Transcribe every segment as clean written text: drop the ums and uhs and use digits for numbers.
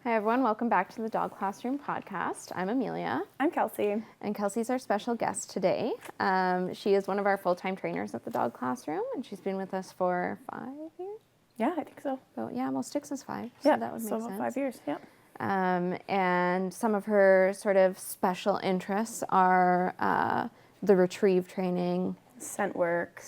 Hi everyone, welcome back to the Dog Classroom podcast. I'm Amelia. I'm Kelsey. And Kelsey's our special guest today. She is one of our full-time trainers at the Dog Classroom, and she's been with us for 5 years? Yeah, I think so. Oh, yeah, almost 6 is 5, so that would make sense. About 5 years, yeah. And some of her sort of special interests are the retrieve training, Scent work,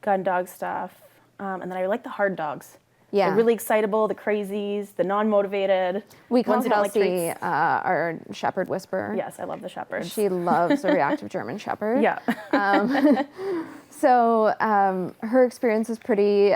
gun dog stuff, and then I like the hard dogs. Yeah. The really excitable, the crazies, the non-motivated. We call ones who don't like Kelsey treats. our shepherd whisperer. Yes, I love the shepherds. She loves a reactive German shepherd. Yeah. So her experience is pretty,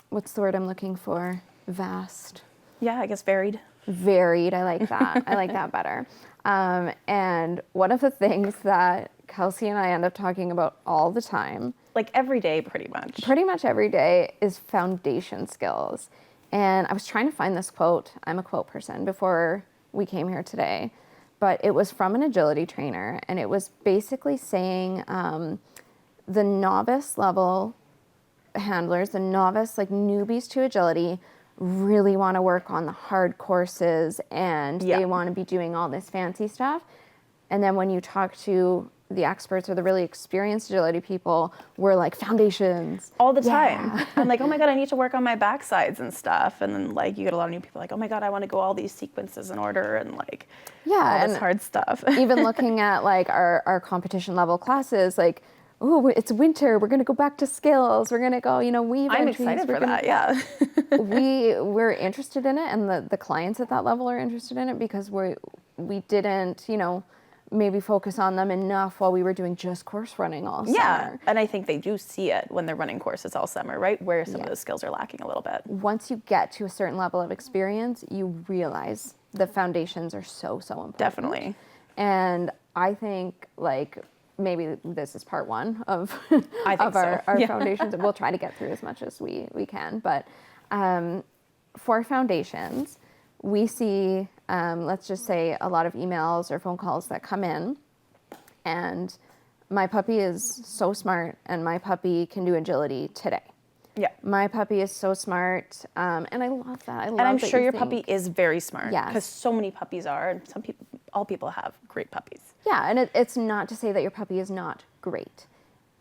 what's the word I'm looking for? Vast. Yeah, I guess varied. Varied, I like that. I like that better. And one of the things that Kelsey and I end up talking about all the time, Like every day, pretty much. pretty much every day, is foundation skills. And I was trying to find this quote. I'm a quote person before we came here today, but it was from an agility trainer, and it was basically saying the novice level handlers, the novice, like newbies to agility, really want to work on the hard courses, and they want to be doing all this fancy stuff. And then when you talk to the experts or the really experienced agility people, we're like, foundations. All the time. I'm like, oh my God, I need to work on my backsides and stuff. And then like you get a lot of new people like, oh my God, I want to go all these sequences in order and like all this hard stuff. Even looking at like our competition level classes, like, oh, it's winter, we're going to go back to skills. We're going to go, weave I'm entries. excited for that, yeah. We're interested in it, and the clients at that level are interested in it because we didn't, maybe focus on them enough while we were doing just course running all summer. Yeah, and I think they do see it when they're running courses all summer, right? Where some of those skills are lacking a little bit. Once you get to a certain level of experience, you realize the foundations are so important. Definitely. And I think like maybe this is part one of our foundations, and we'll try to get through as much as we can. But for foundations, we see, let's just say, a lot of emails or phone calls that come in, and my puppy is so smart, and my puppy can do agility today. Yeah. My puppy is so smart, and I love that. And I'm sure your puppy is very smart. Yes. Because so many puppies are, and all people have great puppies. Yeah, and it's not to say that your puppy is not great.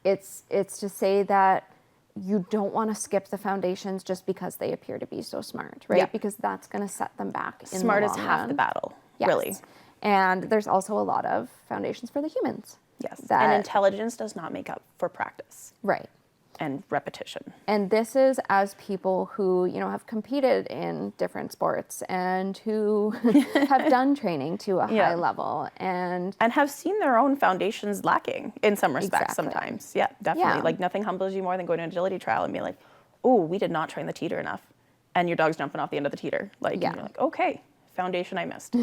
It's to say that you don't want to skip the foundations just because they appear to be so smart, right? Yeah. Because that's going to set them back in Smart the is long half run. the battle, Yes. really. And there's also a lot of foundations for the humans. Yes. That- And intelligence does not make up for practice Right. and repetition. And this is as people who, have competed in different sports and who have done training to a high level and have seen their own foundations lacking in some respects Exactly. sometimes. Yeah, definitely. Yeah. Like nothing humbles you more than going to an agility trial and being like, oh, we did not train the teeter enough. And your dog's jumping off the end of the teeter. Like, and you're like, okay, foundation I missed.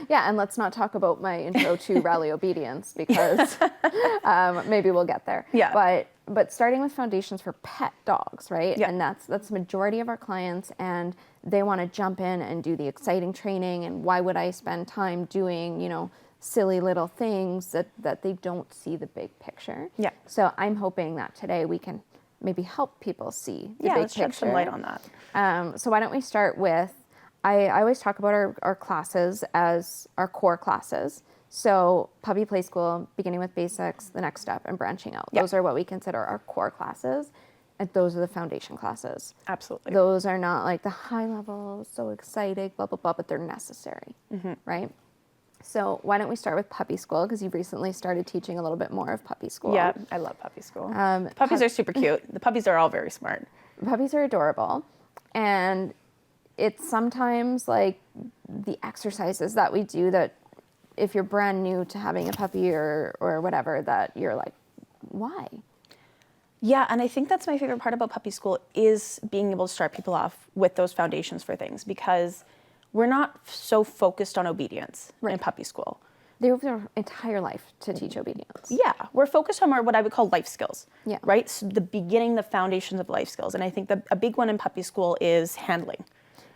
Yeah, and let's not talk about my intro to rally obedience because maybe we'll get there. Yeah. But starting with foundations for pet dogs, right? Yeah. And that's the majority of our clients, and they want to jump in and do the exciting training, and why would I spend time doing, silly little things that they don't see the big picture. Yeah. So I'm hoping that today we can maybe help people see the big let's picture. shed some light on that. So why don't we start with, I always talk about our classes as our core classes. So puppy play school, beginning with basics, the next step, and branching out. Yeah. Those are what we consider our core classes, and those are the foundation classes. Absolutely. Those are not like the high level, so exciting, blah, blah, blah, but they're necessary, right? So why don't we start with puppy school, because you've recently started teaching a little bit more of puppy school. Yeah, I love puppy school. Puppies are super cute. The puppies are all very smart. Puppies are adorable, and it's sometimes like the exercises that we do that if you're brand new to having a puppy or whatever, that you're like, why? Yeah, and I think that's my favorite part about puppy school is being able to start people off with those foundations for things, because we're not so focused on obedience in puppy school. They have their entire life to teach obedience. Yeah, we're focused on more what I would call life skills, Yeah. right? So the beginning, the foundations of life skills. And I think a big one in puppy school is handling.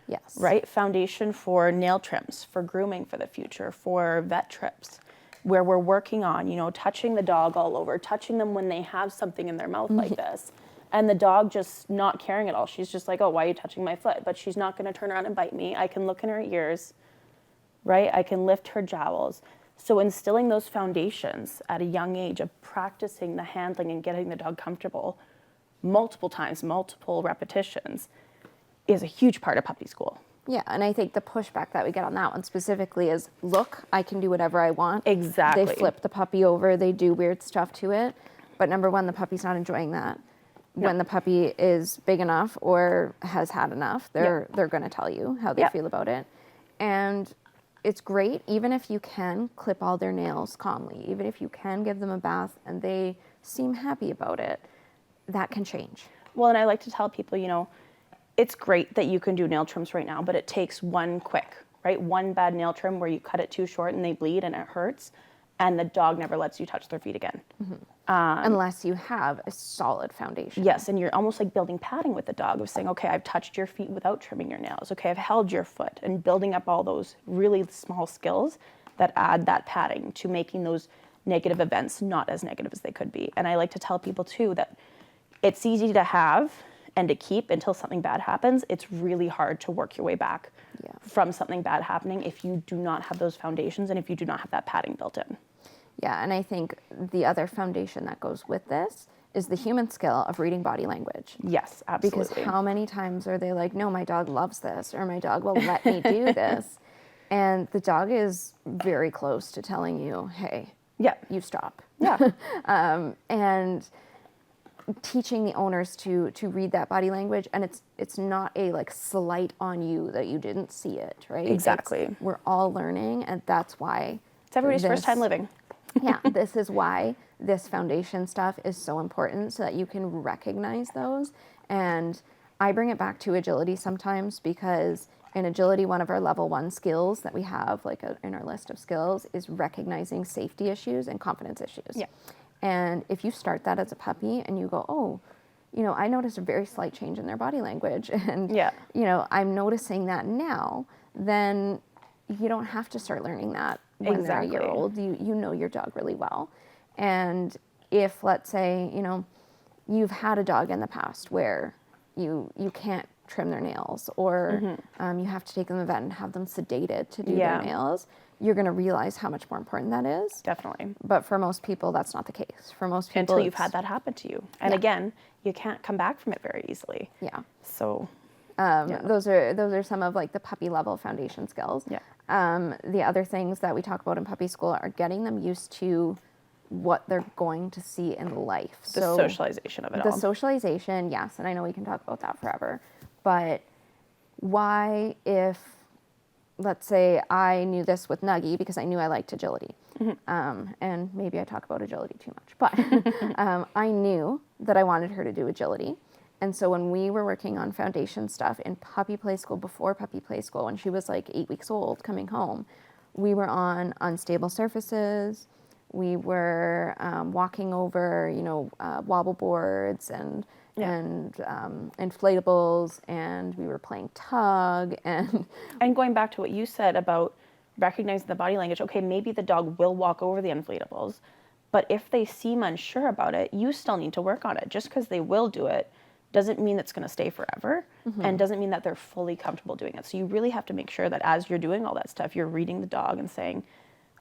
Yes. Right? Foundation for nail trims, for grooming for the future, for vet trips, where we're working on, touching the dog all over, touching them when they have something in their mouth like this, And the dog just not caring at all. She's just like, oh, why are you touching my foot? But she's not going to turn around and bite me. I can look in her ears, right? I can lift her jowls. So instilling those foundations at a young age of practicing the handling and getting the dog comfortable multiple times, multiple repetitions, is a huge part of puppy school. Yeah, and I think the pushback that we get on that one specifically is, look, I can do whatever I want. Exactly. They flip the puppy over, they do weird stuff to it. But number one, the puppy's not enjoying that. No. When the puppy is big enough or has had enough, they're going to tell you how they feel about it. And it's great, even if you can clip all their nails calmly, even if you can give them a bath and they seem happy about it, that can change. Well, and I like to tell people, you know, it's great that you can do nail trims right now, but it takes one bad nail trim where you cut it too short and they bleed and it hurts, and the dog never lets you touch their feet again. Mm-hmm. Unless you have a solid foundation. Yes, and you're almost like building padding with the dog of saying, okay, I've touched your feet without trimming your nails. Okay, I've held your foot, and building up all those really small skills that add that padding to making those negative events not as negative as they could be. And I like to tell people too that it's easy to have and to keep until something bad happens. It's really hard to work your way back from something bad happening if you do not have those foundations and if you do not have that padding built in. Yeah, and I think the other foundation that goes with this is the human skill of reading body language. Yes, absolutely. Because how many times are they like, no, my dog loves this, or my dog will let me do this. And the dog is very close to telling you, hey, you stop. Yeah. And teaching the owners to read that body language, and it's not a like slight on you that you didn't see it, right? Exactly. We're all learning, and that's why it's everybody's first time living. Yeah, this is why this foundation stuff is so important, so that you can recognize those. And I bring it back to agility sometimes, because in agility, one of our level 1 skills that we have in our list of skills is recognizing safety issues and confidence issues. Yeah. And if you start that as a puppy and you go, oh, you know, I noticed a very slight change in their body language, and, you know, I'm noticing that now, then you don't have to start learning that when they're a year old. You know your dog really well. And if, let's say, you know, you've had a dog in the past where you can't trim their nails, or you have to take them to the vet and have them sedated to do their nails, you're going to realize how much more important that is. Definitely. But for most people, that's not the case. For most people, until you've had that happen to you. And again, you can't come back from it very easily. Yeah. So those are some of like the puppy level foundation skills. Yeah. The other things that we talk about in puppy school are getting them used to what they're going to see in life. The socialization of it all. The socialization, yes, and I know we can talk about that forever. But why, if, let's say I knew this with Nuggie because I knew I liked agility, and maybe I talk about agility too much, but I knew that I wanted her to do agility. And so when we were working on foundation stuff in puppy play school, before puppy play school, when she was like 8 weeks old coming home, we were on unstable surfaces. We were walking over, you know, wobble boards and inflatables, and we were playing tug. And going back to what you said about recognizing the body language, okay, maybe the dog will walk over the inflatables, but if they seem unsure about it, you still need to work on it. Just because they will do it doesn't mean it's going to stay forever, and doesn't mean that they're fully comfortable doing it. So you really have to make sure that as you're doing all that stuff, you're reading the dog and saying,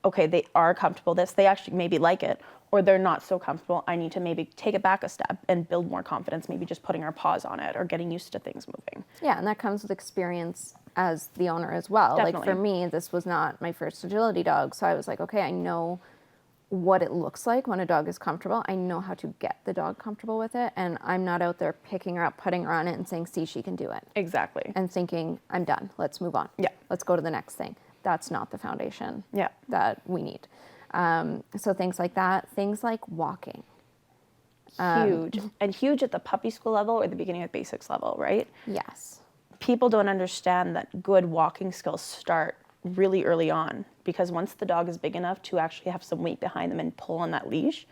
okay, they are comfortable with this, they actually maybe like it, or they're not so comfortable, I need to maybe take it back a step and build more confidence, maybe just putting our paws on it or getting used to things moving. Yeah, and that comes with experience as the owner as well. Definitely. Like for me, this was not my first agility dog, so I was like, okay, I know what it looks like when a dog is comfortable. I know how to get the dog comfortable with it, and I'm not out there picking her up, putting her on it, and saying, see, she can do it. Exactly. And thinking, I'm done, let's move on. Yeah. Let's go to the next thing. That's not the foundation that we need. So things like that, things like walking. Huge. And huge at the puppy school level or the beginning of basics level, right? Yes. People don't understand that good walking skills start really early on, because once the dog is big enough to actually have some weight behind them and pull on that leash,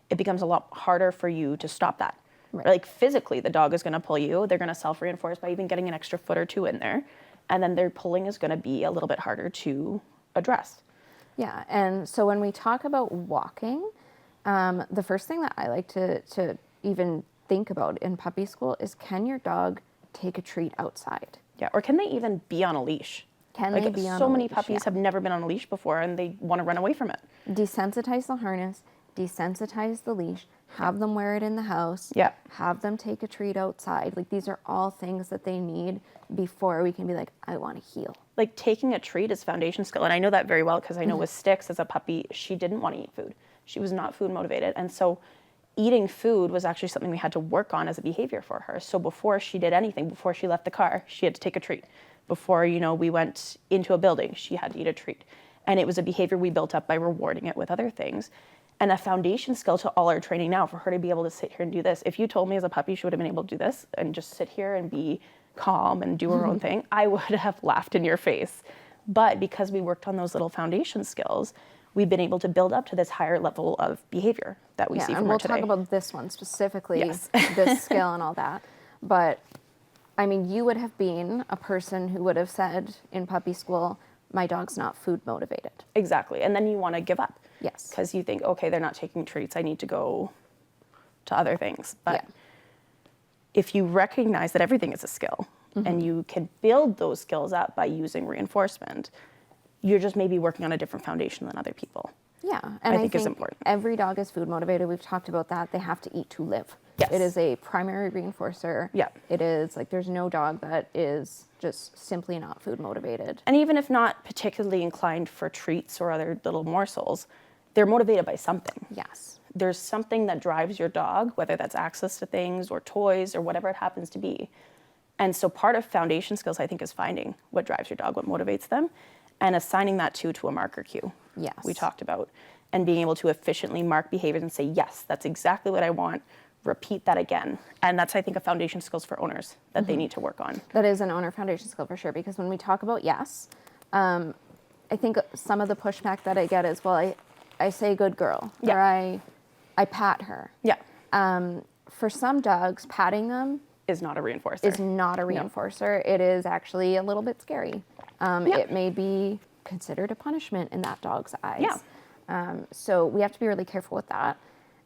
it becomes a lot harder for you to stop that. Right. Like physically, the dog is going to pull you. They're going to self-reinforce by even getting an extra foot or two in there. And then their pulling is going to be a little bit harder to address. Yeah, and so when we talk about walking, the first thing that I like to even think about in puppy school is, can your dog take a treat outside? Yeah, or can they even be on a leash? Can they be on a So many leash? puppies have never been on a leash before and they want to run away from it. Desensitize the harness, desensitize the leash, have them wear it in the house, Yeah. have them take a treat outside. Like, these are all things that they need before we can be like, I want to heal. Like, taking a treat is foundation skill. And I know that very well because I know with Styx as a puppy, she didn't want to eat food. She was not food motivated. And so eating food was actually something we had to work on as a behavior for her. So before she did anything, before she left the car, she had to take a treat. Before, we went into a building, she had to eat a treat. And it was a behavior we built up by rewarding it with other things. And a foundation skill to all our training now, for her to be able to sit here and do this. If you told me as a puppy she would have been able to do this and just sit here and be calm and do her own thing, I would have laughed in your face. But because we worked on those little foundation skills, we've been able to build up to this higher level of behavior that we see from her today. And we'll talk about this one specifically, Yes. this skill and all that. But I mean, you would have been a person who would have said in puppy school, my dog's not food motivated. Exactly. And then you want to give up. Yes. Because you think, okay, they're not taking treats. I need to go to other things. But if you recognize that everything is a skill and you can build those skills up by using reinforcement, you're just maybe working on a different foundation than other people. Yeah. And I think is important. every dog is food motivated. We've talked about that. They have to eat to live. Yes. It is a primary reinforcer. Yeah. It is like, there's no dog that is just simply not food motivated. And even if not particularly inclined for treats or other little morsels, they're motivated by something. Yes. There's something that drives your dog, whether that's access to things or toys or whatever it happens to be. And so part of foundation skills, I think, is finding what drives your dog, what motivates them, and assigning that to a marker cue. Yes. We talked about, and being able to efficiently mark behaviors and say, yes, that's exactly what I want. Repeat that again. And that's, I think, a foundation skills for owners that they need to work on. That is an owner foundation skill for sure, because when we talk about yes, I think some of the pushback that I get is, well, I say good girl, or I pat her. Yeah. For some dogs, patting them Is not a reinforcer. is not a reinforcer. It is actually a little bit scary. It may be considered a punishment in that dog's eyes. Yeah. So we have to be really careful with that.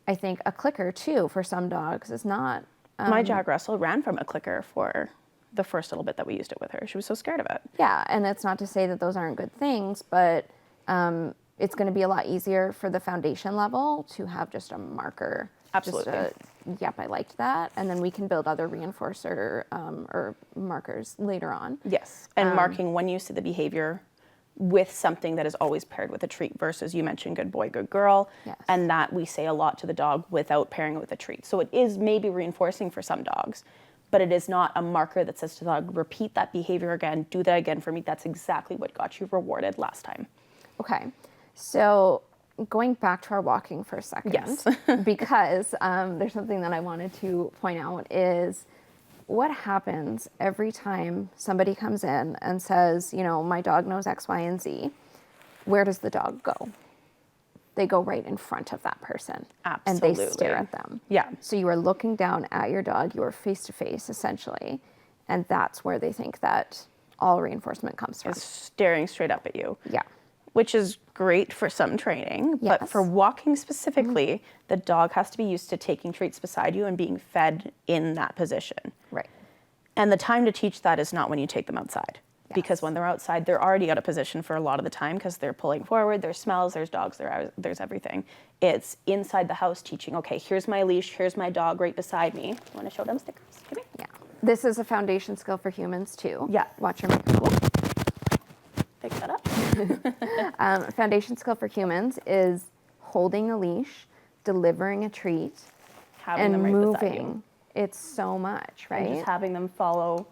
I think a clicker, too, for some dogs is not. My Jack Russell ran from a clicker for the first little bit that we used it with her. She was so scared of it. Yeah, and it's not to say that those aren't good things, but it's going to be a lot easier for the foundation level to have just a marker. Absolutely. Yep, I liked that. And then we can build other reinforcer or markers later on. Yes. And marking when you see the behavior with something that is always paired with a treat versus you mentioned good boy, good girl. Yes. And that we say a lot to the dog without pairing it with a treat. So it is maybe reinforcing for some dogs, but it is not a marker that says to the dog, repeat that behavior again, do that again for me. That's exactly what got you rewarded last time. Okay. So going back to our walking for a second, Yes. because there's something that I wanted to point out is what happens every time somebody comes in and says, my dog knows X, Y, and Z. Where does the dog go? They go right in front of that person. Absolutely. And they stare at them. Yeah. So you are looking down at your dog, you are face to face essentially, and that's where they think that all reinforcement comes from. Is staring straight up at you. Yeah. Which is great for some training, but for walking specifically, the dog has to be used to taking treats beside you and being fed in that position. Right. And the time to teach that is not when you take them outside. Yes. Because when they're outside, they're already out of position for a lot of the time because they're pulling forward, there's smells, there's dogs, there's everything. It's inside the house teaching, okay, here's my leash, here's my dog right beside me. Want to show them stickers? Come here. Yeah. This is a foundation skill for humans too. Yeah. Watch your microphone. Pick that up. Foundation skill for humans is holding a leash, delivering a treat, Having and them right beside you. moving. It's so much, right? And just having them follow.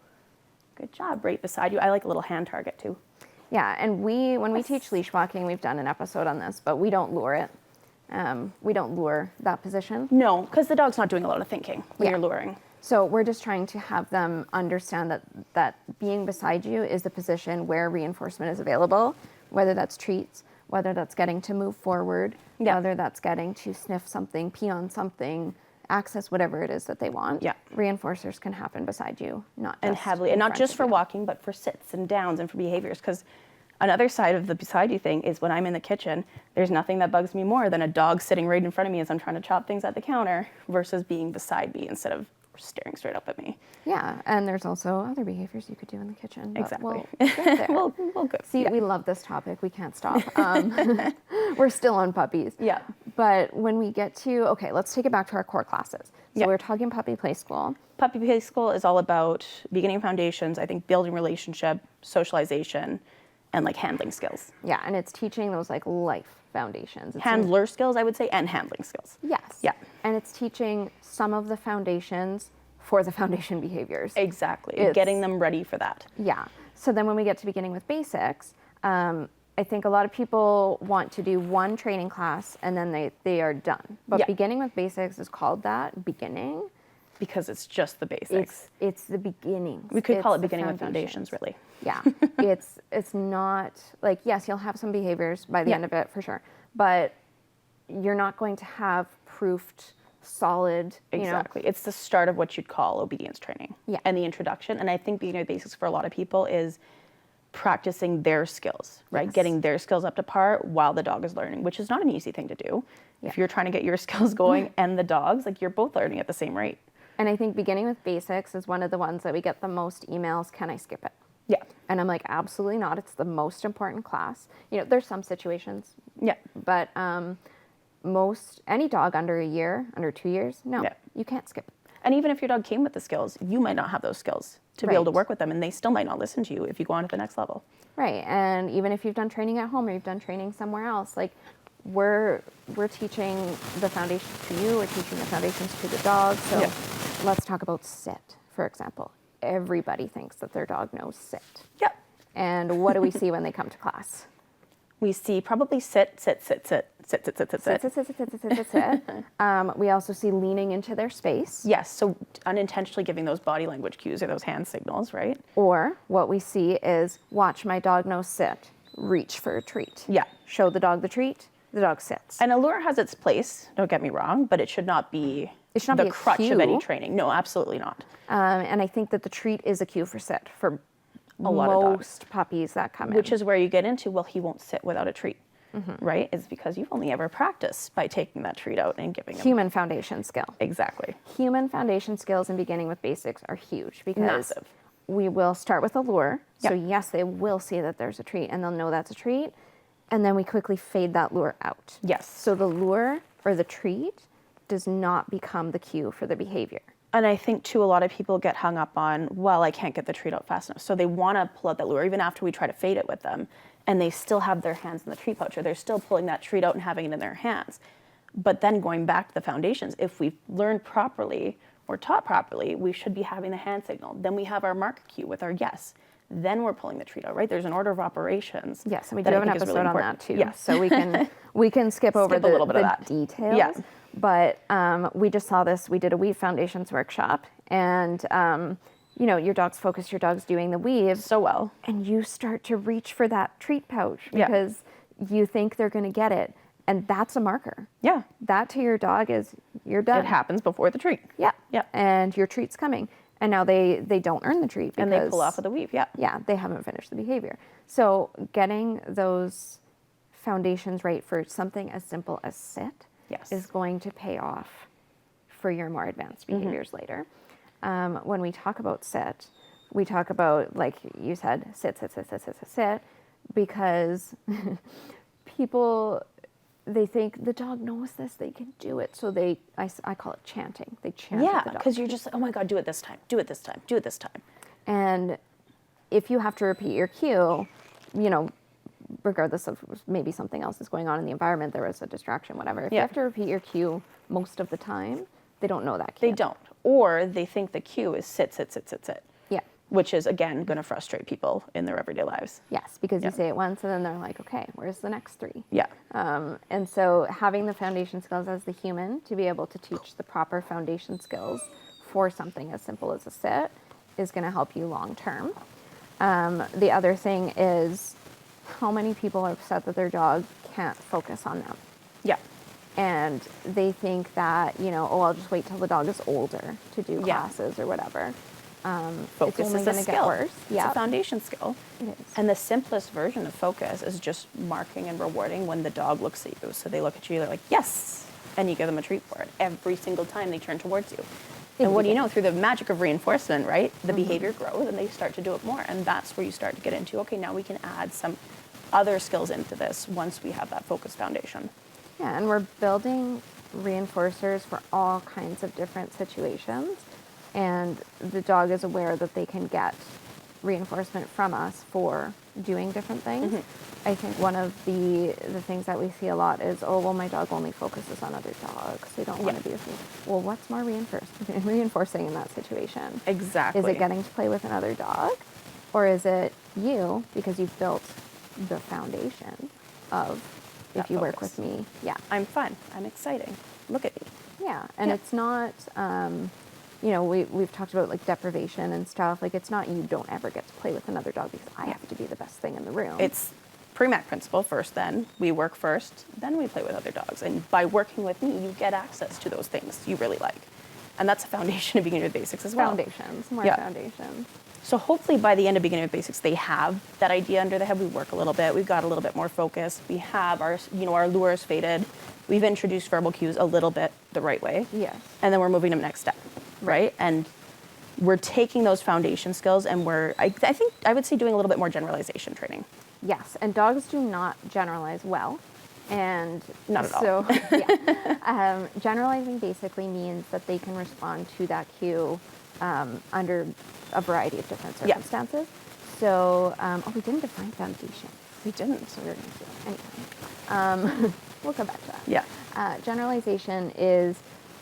Good job, right beside you. I like a little hand target too. Yeah, and when we teach leash walking, we've done an episode on this, but we don't lure it. We don't lure that position. No, because the dog's not doing a lot of thinking when you're luring. So we're just trying to have them understand that being beside you is the position where reinforcement is available, whether that's treats, whether that's getting to move forward, whether that's getting to sniff something, pee on something, access whatever it is that they want. Yeah. Reinforcers can happen beside you, not just And heavily, and not just for walking, but for sits and downs and for behaviors. Because Another side of the beside you thing is when I'm in the kitchen, there's nothing that bugs me more than a dog sitting right in front of me as I'm trying to chop things at the counter versus being beside me instead of staring straight up at me. Yeah, and there's also other behaviors you could do in the kitchen. But Exactly. We'll get there. We'll go. See, we love this topic. We can't stop. We're still on puppies. Yeah. But when we get to, okay, let's take it back to our core classes. So we're talking puppy play school. Puppy play school is all about beginning foundations, I think building relationship, socialization, and like handling skills. Yeah, and it's teaching those like life foundations. It's Handler skills, I would say, and handling skills. Yes. Yeah. And it's teaching some of the foundations for the foundation behaviors. Exactly. It's Getting them ready for that. Yeah. So then when we get to beginning with basics, I think a lot of people want to do one training class and then they are done. But beginning with basics is called that, beginning. Because it's just the basics. It's the beginning. We could call it beginning with foundations, really. Yeah. it's not like, yes, you'll have some behaviors by the end of it for sure. But you're not going to have proofed solid, Exactly. It's the start of what you'd call obedience training. Yeah. And the introduction. And I think beginning with basics for a lot of people is practicing their skills, right? Yes. Getting their skills up to par while the dog is learning, which is not an easy thing to do. If you're trying to get your skills going and the dog's, like you're both learning at the same rate. And I think beginning with basics is one of the ones that we get the most emails, can I skip it? Yeah. And I'm like, absolutely not. It's the most important class. There's some situations. Yeah. But any dog under a year, under 2 years, no, you can't skip it. And even if your dog came with the skills, you might not have those skills to be able to work with them, and they still might not listen to you if you go on to the next level. Right. And even if you've done training at home or you've done training somewhere else, like we're teaching the foundations to you, we're teaching the foundations to the dog. So let's talk about sit, for example. Everybody thinks that their dog knows sit. Yep. And what do we see when they come to class? We see probably sit, sit, sit, sit, sit, sit, sit, sit, sit. Sit, sit, sit, sit, sit, sit, sit. We also see leaning into their space. Yes, so unintentionally giving those body language cues or those hand signals, right? Or what we see is watch my dog know sit, reach for a treat. Yeah. Show the dog the treat, the dog sits. And a lure has its place, don't get me wrong, but it should not be the crutch of any training. No, absolutely not. And I think that the treat is a cue for sit for A lot of dogs. most puppies that come in. Which is where you get into, well, he won't sit without a treat, right? It's because you've only ever practiced by taking that treat out and giving him. Human foundation skill. Exactly. Human foundation skills and beginning with basics are huge because Massive. we will start with a lure. So yes, they will see that there's a treat and they'll know that's a treat. And then we quickly fade that lure out. Yes. So the lure or the treat does not become the cue for the behavior. And I think, too, a lot of people get hung up on, well, I can't get the treat out fast enough. So they want to pull out that lure, even after we try to fade it with them. And they still have their hands in the treat pouch, or they're still pulling that treat out and having it in their hands. But then going back to the foundations, if we've learned properly or taught properly, we should be having the hand signal. Then we have our mark cue with our yes. Then we're pulling the treat out, right? There's an order of operations. Yes, and we do have an episode on that, too. Yes. So we can skip over a little bit of that. details. Yeah. But we just saw this. We did a weave foundations workshop, and your dog's focused, your dog's doing the weave So well. and you start to reach for that treat pouch because you think they're going to get it, and that's a marker. Yeah. That to your dog is you're done. It happens before the treat. Yeah. Yeah. And your treat's coming, and now they don't earn the treat because, And they pull off of the weave, yeah, they haven't finished the behavior. So getting those foundations right for something as simple as sit is going to pay off for your more advanced behaviors later. When we talk about sit, we talk about, like you said, sit, sit, sit, sit, sit, sit, sit, because people, they think the dog knows this, they can do it. So I call it chanting. They chant at the dog. because you're just like, oh my God, do it this time, do it this time, do it this time. And if you have to repeat your cue, regardless of maybe something else is going on in the environment, there was a distraction, whatever. If you have to repeat your cue most of the time, they don't know that cue. They don't. Or they think the cue is sit, sit, sit, sit, sit. Yeah. Which is, again, going to frustrate people in their everyday lives. Yes, because you say it once and then they're like, okay, where's the next three? Yeah. And so having the foundation skills as the human to be able to teach the proper foundation skills for something as simple as a sit is going to help you long term. The other thing is how many people are upset that their dog can't focus on them. Yeah. And they think that, I'll just wait till the dog is older to do classes or whatever. Focus only is a going to get skill. worse. It's Yeah, a foundation skill. it is. And the simplest version of focus is just marking and rewarding when the dog looks at you. So they look at you, they're like, yes, and you give them a treat for it every single time they turn towards you. And what do you know? Through the magic of reinforcement, right? The behavior grows and they start to do it more. And that's where you start to get into, okay, now we can add some other skills into this once we have that focus foundation. Yeah, and we're building reinforcers for all kinds of different situations. And the dog is aware that they can get reinforcement from us for doing different things. I think one of the things that we see a lot is, oh, well, my dog only focuses on other dogs. They don't want to be with me. Well, what's more reinforcing in that situation? Exactly. Is it getting to play with another dog? Or is it you, because you've built the foundation of, That if you work focus. with me, yeah. I'm fun. I'm exciting. Look at me. Yeah, and it's not, you know, we've talked about like deprivation and stuff. Like, it's not you don't ever get to play with another dog because I have to be the best thing in the room. It's pre-MAC principle first, then we work first, then we play with other dogs. And by working with me, you get access to those things you really like. And that's a foundation of beginning with basics as well. Foundations, more Yeah. foundations. So hopefully by the end of beginning with basics, they have that idea under the head. We work a little bit. We've got a little bit more focus. We have our, you know, our lures faded. We've introduced verbal cues a little bit the right way. Yes. And then we're moving them next step, right? And we're taking those foundation skills and I think I would say doing a little bit more generalization training. Yes, and dogs do not generalize well. And Not at all. so, yeah. Generalizing basically means that they can respond to that cue under a variety of different Yeah. circumstances. So, we didn't define foundation. We didn't. So we're going to do it anyway. We'll come back to that. Yeah. Generalization is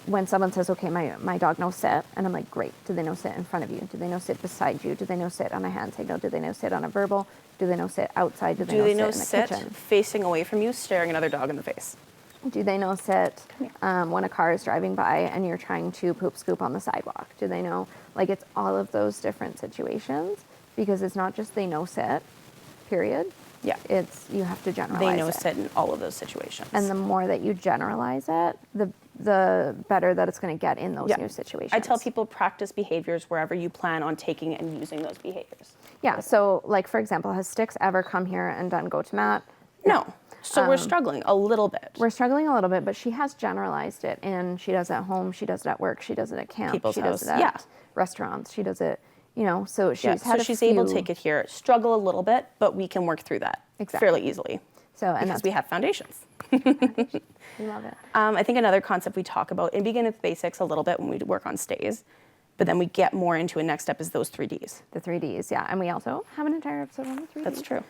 when someone says, okay, my dog knows sit, and I'm like, great. Do they know sit in front of you? Do they know sit beside you? Do they know sit on a hand signal? Do they know sit on a verbal? Do they know sit outside? Do they know sit in the kitchen? facing away from you, staring another dog in the face? Do they know sit when a car is driving by and you're trying to poop scoop on the sidewalk? Do they know, like, it's all of those different situations, because it's not just they know sit, period. Yeah. It's, you have to generalize They know it. sit in all of those situations. And the more that you generalize it, the better that it's going to get in those new situations. I tell people practice behaviors wherever you plan on taking and using those behaviors. Yeah, so like, for example, has Styx ever come here and done go to mat? No. So we're struggling a little bit. We're struggling a little bit, but she has generalized it, and she does it at home, she does it at work, she does it at camp, People's she does it house, at restaurants, she does it, you know, so she's had so she's able to take it here, struggle a little bit, but we can work through that fairly easily. So, and because we have foundations. we love it. I think another concept we talk about in beginning with basics a little bit when we work on stays, but then we get more into a next step is those 3Ds. The 3Ds, yeah, and we also have an entire episode on the 3Ds. That's true.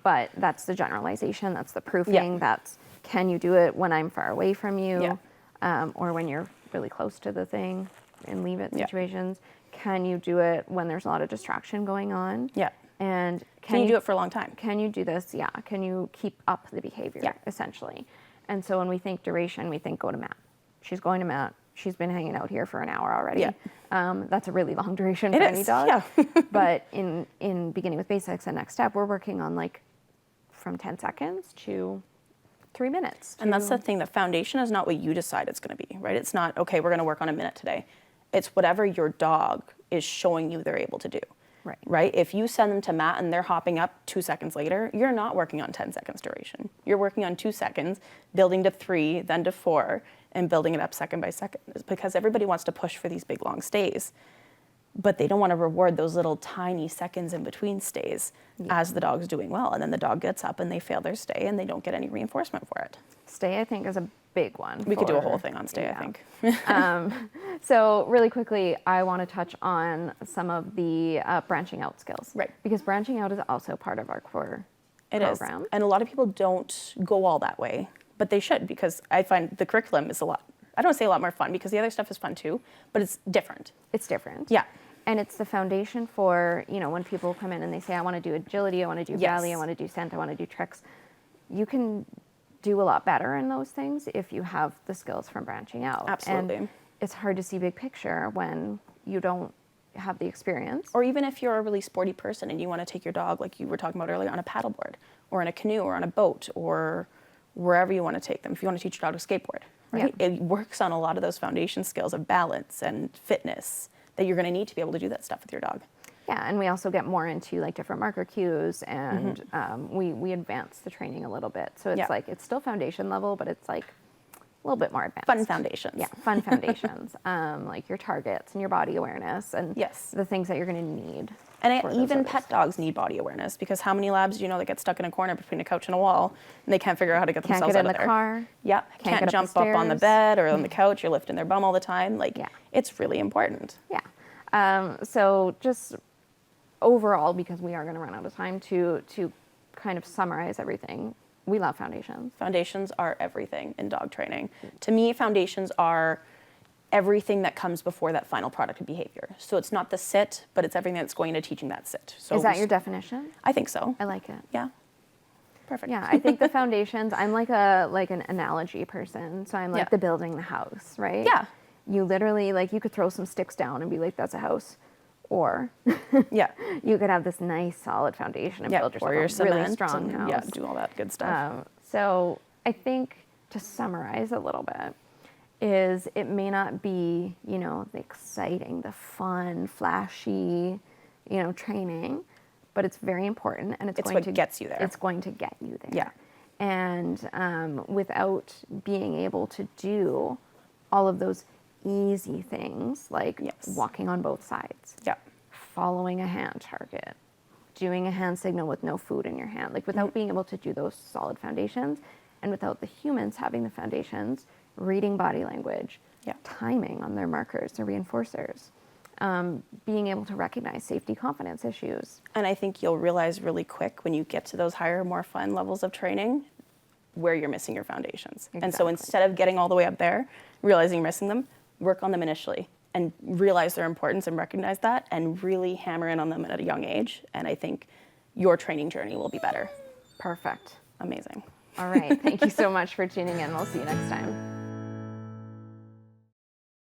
But that's the generalization, that's the proofing, that's can you do it when I'm far away from you, or when you're really close to the thing and leave it situations. Can you do it when there's a lot of distraction going on? Yeah. And Can you do it for a long time? Can you do this? Yeah. Can you keep up the behavior, essentially? And so when we think duration, we think go to mat. She's going to mat. She's been hanging out here for an hour already. Yeah. That's a really long duration for any dog. Yeah. But in beginning with basics and next step, we're working on like from 10 seconds to 3 minutes. And that's the thing, the foundation is not what you decide it's going to be, right? It's not, okay, we're going to work on a minute today. It's whatever your dog is showing you they're able to do. Right? If you send them to mat and they're hopping up 2 seconds later, you're not working on 10 seconds duration. You're working on 2 seconds, building to 3, then to 4, and building it up second by second. It's because everybody wants to push for these big, long stays, but they don't want to reward those little tiny seconds in between stays as the dog's doing well. And then the dog gets up and they fail their stay and they don't get any reinforcement for it. Stay, I think, is a big one. We could do a whole thing on stay, I think. So really quickly, I want to touch on some of the branching out skills. Right. Because branching out is also part of our core program. And a lot of people don't go all that way, but they should, because I find the curriculum is a lot, I don't say a lot more fun, because the other stuff is fun too, but it's different. It's different. Yeah. And it's the foundation for, you know, when people come in and they say, I want to do agility, I want to do belly, I want to do scent, I want to do tricks. You can do a lot better in those things if you have the skills from branching out. Absolutely. And it's hard to see big picture when you don't have the experience. Or even if you're a really sporty person and you want to take your dog, like you were talking about earlier, on a paddleboard or in a canoe or on a boat or wherever you want to take them. If you want to teach your dog to skateboard, right? It works on a lot of those foundation skills of balance and fitness that you're going to need to be able to do that stuff with your dog. Yeah, and we also get more into like different marker cues, and we advance the training a little bit. So it's like it's still foundation level, but it's like a little bit more advanced. Fun foundations. Yeah, fun foundations. Like your targets and your body awareness, and the things that you're going to need. And even pet dogs need body awareness, because how many labs do you know that get stuck in a corner between a couch and a wall and they can't figure out how to get themselves out of there? Can't get in the car. Yeah, can't jump up on the bed or on the couch. You're lifting their bum all the time. Like, it's really important. Yeah. So just overall, because we are going to run out of time, to kind of summarize everything, we love foundations. Foundations are everything in dog training. To me, foundations are everything that comes before that final product of behavior. So it's not the sit, but it's everything that's going into teaching that sit. So is that your definition? I think so. I like it. Yeah. Perfect. Yeah, I think the foundations, I'm like an analogy person. So I'm like the building the house, right? Yeah. You literally, like, you could throw some sticks down and be like, that's a house. Or you could have this nice solid foundation and build yourself a really strong house. Yeah, do all that good stuff. So I think, to summarize a little bit, is it may not be, you know, the exciting, the fun, flashy, you know, training, but it's very important, and it's going to gets you there. It's going to get you there. Yeah. And without being able to do all of those easy things like walking on both sides, following a hand target, doing a hand signal with no food in your hand, like without being able to do those solid foundations, and without the humans having the foundations, reading body language, timing on their markers, their reinforcers, being able to recognize safety confidence issues. And I think you'll realize really quick when you get to those higher, more fun levels of training where you're missing your foundations. And so instead of getting all the way up there, realizing you're missing them, work on them initially and realize their importance and recognize that, and really hammer in on them at a young age. And I think your training journey will be better. Perfect. Amazing. All right. Thank you so much for tuning in. We'll see you next time.